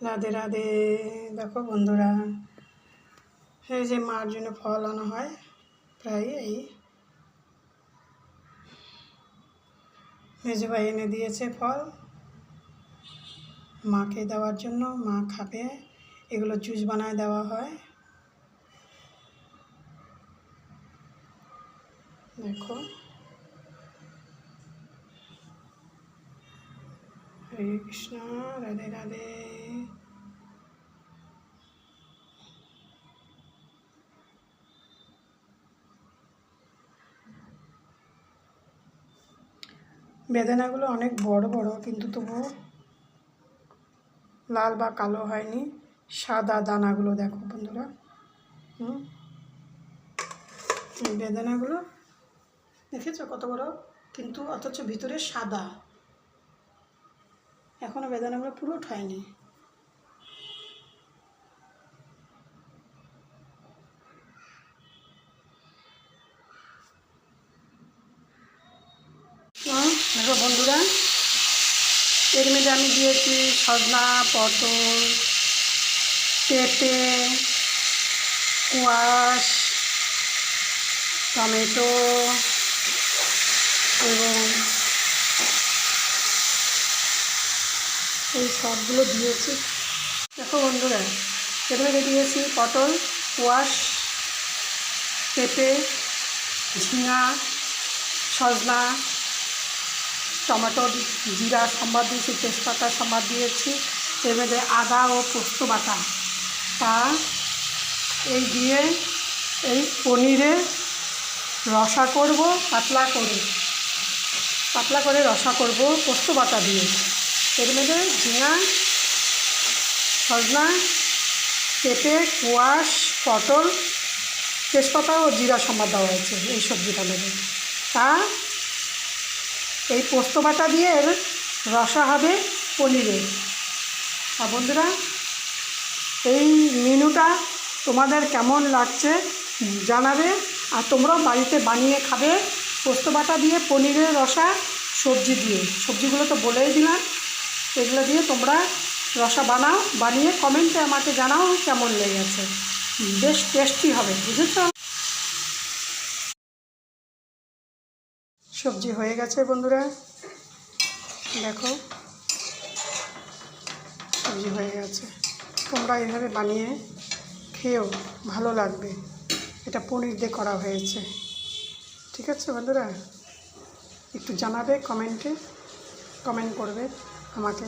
রাধে রাধে। দেখো বন্ধুরা, এই যে মার জন্য ফল আনা হয়, প্রায় এই মেজো ভাই এনে দিয়েছে ফল মাকে দেওয়ার জন্য। মা খাবে, এগুলো জুস বানায় দেওয়া হয়। দেখো, হরে কৃষ্ণ, রাধে রাধে। বেদানাগুলো অনেক বড় বড়, কিন্তু তবুও লাল বা কালো হয়নি, সাদা দানাগুলো দেখো বন্ধুরা। এই বেদানাগুলো দেখেছো কত বড়, কিন্তু অথচ ভিতরে সাদা। এখনও বেদানাগুলো পুরো হয়নি। দেখো বন্ধুরা, এর মধ্যে আমি দিয়েছি সজনা, পটল, পেঁপে, কোয়াশ, টমেটো এবং এই সবগুলো দিয়েছি। দেখো বন্ধুরা, এর মধ্যে দিয়েছি পটল, কোয়াশ, পেঁপে, ঝিঙা, সজনা, টমেটো, জিরা সম্বাদ দিয়েছি, তেজপাতা সম্বাদ দিয়েছি। এর মধ্যে আদা ও পোস্ত বাটা, তা এই দিয়ে এই পনিরে রসা করব, পাতলা করে রসা করব পোস্ত বাটা দিয়ে। এর মধ্যে ঝিঙা, সজনা, পেঁপে, কোয়াশ, পটল, তেজপাতা ও জিরা সম্বাদ দেওয়া হয়েছে এই সবজিটা নেবে। তা এই পোস্ত বাটা দিয়ে এর রসা হবে পনিরে। আর বন্ধুরা, এই মেনুটা তোমাদের কেমন লাগছে জানাবে, আর তোমরাও বাড়িতে বানিয়ে খাবে। পোস্ত বাটা দিয়ে পনিরের রসা, সবজি দিয়ে, সবজিগুলো তো বলেই দিলাম, এগুলো দিয়ে তোমরা রসা বানাও, বানিয়ে কমেন্টে আমাকে জানাও কেমন লেগেছে। বেশ টেস্টি হবে, বুঝেছ? সবজি হয়ে গেছে বন্ধুরা, দেখো সবজি হয়ে গেছে। তোমরা এইভাবে বানিয়ে খেয়েও, ভালো লাগবে। এটা পনির দিয়ে করা হয়েছে। ঠিক আছে বন্ধুরা, একটু জানাবে কমেন্টে, কমেন্ট করবে আমাকে।